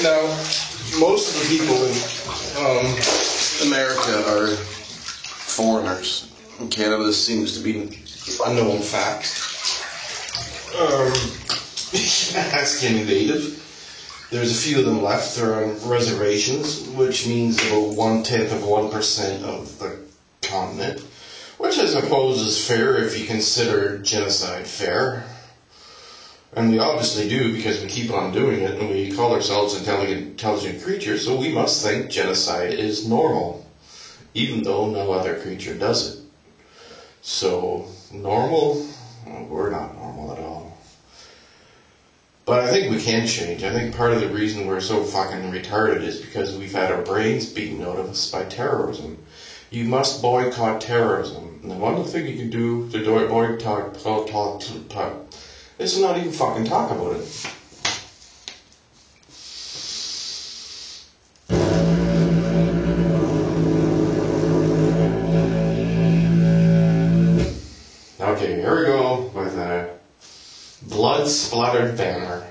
Now, most of the people in America are foreigners. In Canada, this seems to be a known fact. Ask any native. There's a few of them left. They're on reservations, which means about 0.1% of the continent, which I suppose is fair if you consider genocide fair. And we obviously do, because we keep on doing it, and we call ourselves intelligent creatures, so we must think genocide is normal, even though no other creature does it. So, normal? Well, we're not normal at all. But I think we can change. I think part of the reason we're so fucking retarded is because we've had our brains beaten out of us by terrorism. You must boycott terrorism. And the one thing you can do to boycott is to not even fucking talk about it. Okay, here we go with a blood-splattered banner.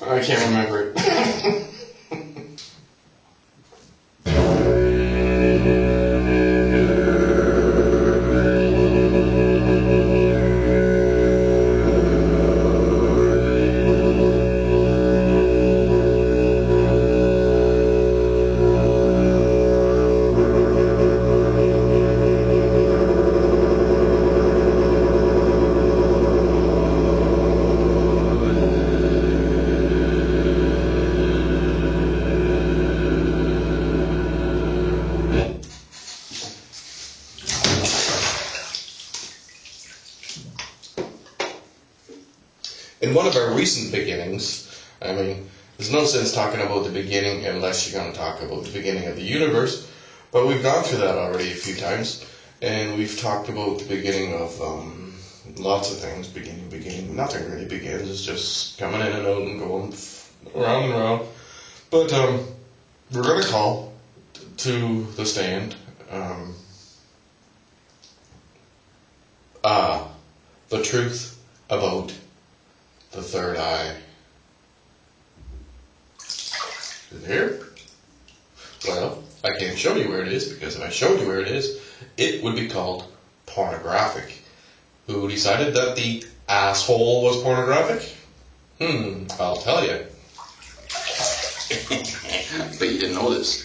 I can't remember it. In one of our recent beginnings, I mean, there's no sense talking about the beginning unless you're going to talk about the beginning of the universe, but we've gone through that already a few times, and we've talked about the beginning of lots of things. Beginning, nothing really begins, it's just coming in and out and going around and around. But we're going to call to the stand the truth about the third eye. Is it here? Well, I can't show you where it is, because if I showed you where it is, it would be called pornographic. Who decided that the asshole was pornographic? I'll tell you. But you didn't know this.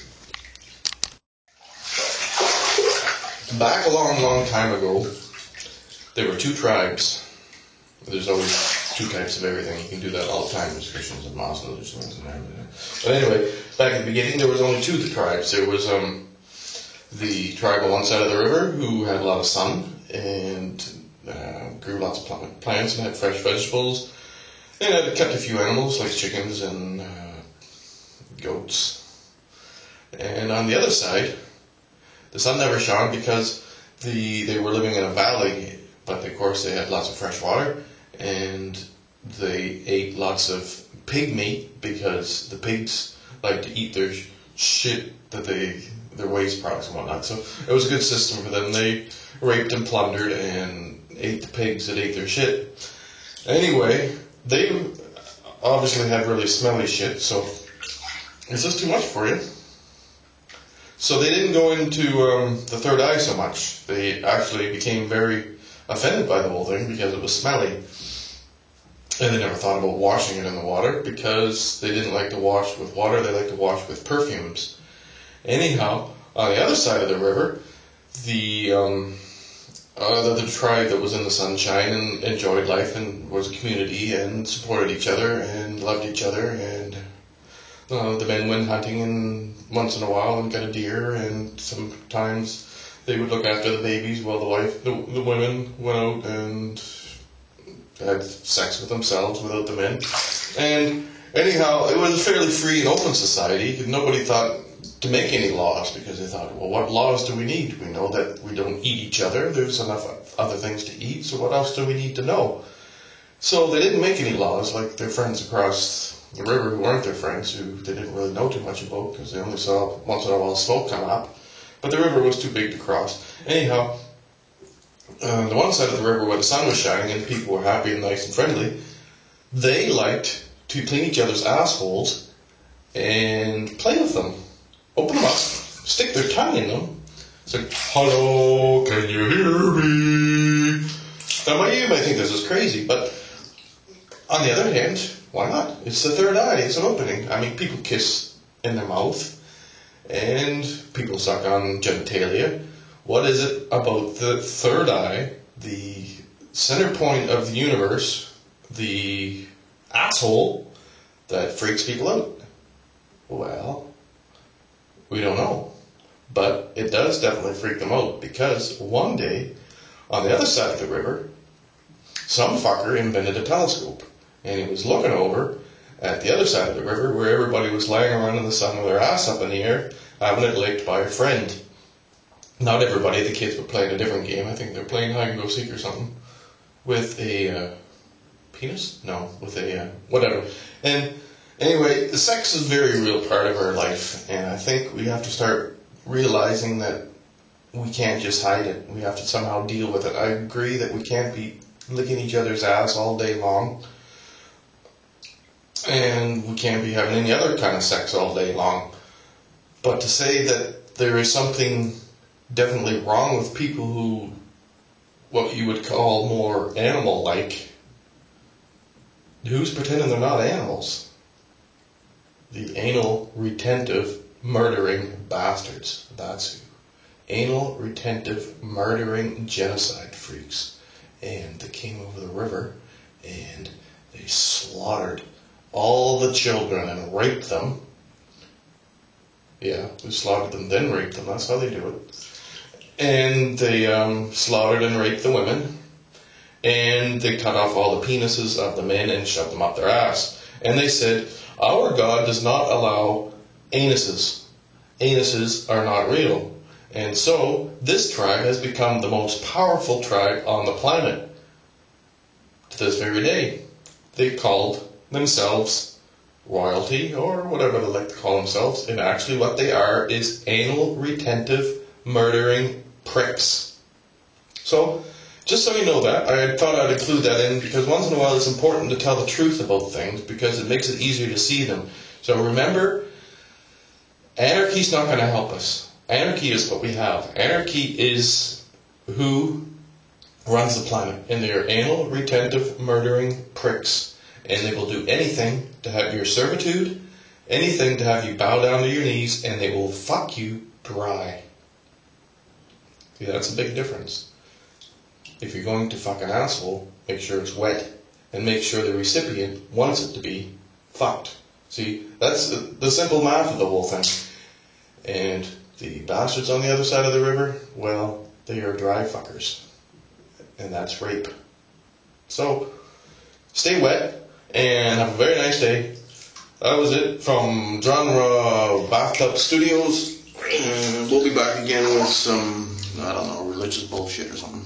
Back a long, long time ago, there were two tribes. There's always two types of everything. You can do that all the time. There's Christians and Muslims and everything. But anyway, back at the beginning, there was only two tribes. There was the tribe on one side of the river who had a lot of sun and grew lots of plants and had fresh vegetables, and had kept a few animals like chickens and goats. And on the other side, the sun never shone because they were living in a valley, but of course they had lots of fresh water, and they ate lots of pig meat because the pigs like to eat their shit that their waste products and whatnot. So it was a good system for them. They raped and plundered and ate the pigs that ate their shit. Anyway, they obviously had really smelly shit, so is this too much for you? So they didn't go into the third eye so much. They actually became very offended by the whole thing because it was smelly. And they never thought about washing it in the water because they didn't like to wash with water, they liked to wash with perfumes. Anyhow, on the other side of the river, the tribe that was in the sunshine and enjoyed life and was a community and supported each other and loved each other, and The men went hunting and once in a while and got a deer, and sometimes they would look after the babies while the women went out and had sex with themselves without the men. And anyhow, it was a fairly free and open society. Nobody thought to make any laws because they thought, well, what laws do we need? We know that we don't eat each other. There's enough other things to eat, so what else do we need to know? So they didn't make any laws like their friends across the river who weren't their friends, who they didn't really know too much about because they only saw once in a while smoke come up. But the river was too big to cross. Anyhow, the one side of the river where the sun was shining and people were happy and nice and friendly, they liked to clean each other's assholes and play with them. Open them up, stick their tongue in them, say, hello, can you hear me? Now, you may think this is crazy, but on the other hand, why not? It's the third eye, it's an opening. I mean, people kiss in their mouth, and people suck on genitalia. What is it about the third eye, the center point of the universe, the asshole, that freaks people out? Well, we don't know. But it does definitely freak them out, because one day, on the other side of the river, some fucker invented a telescope. And he was looking over at the other side of the river where everybody was lying around in the sun with their ass up in the air, having it licked by a friend. Not everybody, the kids were playing a different game. I think they're playing hide and go seek or something. With a penis? No, with a whatever. And anyway, the sex is a very real part of our life. And I think we have to start realizing that we can't just hide it. We have to somehow deal with it. I agree that we can't be licking each other's ass all day long. And we can't be having any other kind of sex all day long. But to say that there is something definitely wrong with people who, what you would call more animal-like, who's pretending they're not animals? The anal, retentive, murdering bastards. That's who. Anal, retentive, murdering genocide freaks. And they came over the river and they slaughtered all the children and raped them. Yeah, they slaughtered them, then raped them. That's how they do it. And they slaughtered and raped the women. And they cut off all the penises of the men and shoved them up their ass. And they said, our God does not allow anuses. Anuses are not real. And so, this tribe has become the most powerful tribe on the planet. To this very day. They called themselves royalty, or whatever they like to call themselves, and actually what they are is anal retentive murdering pricks. So, just so you know that, I thought I'd include that in, because once in a while it's important to tell the truth about things, because it makes it easier to see them. So remember, anarchy's not going to help us. Anarchy is what we have. Anarchy is who runs the planet, and they are anal retentive murdering pricks. And they will do anything to have your servitude, anything to have you bow down to your knees, and they will fuck you dry. See, that's a big difference. If you're going to fuck an asshole, make sure it's wet, and make sure the recipient wants it to be fucked. See, that's the simple math of the whole thing. And the bastards on the other side of the river, well, they are dry fuckers. And that's rape. So, stay wet. And have a very nice day. That was it from Genre Bathtub Studios. And we'll be back again with some, I don't know, religious bullshit or something.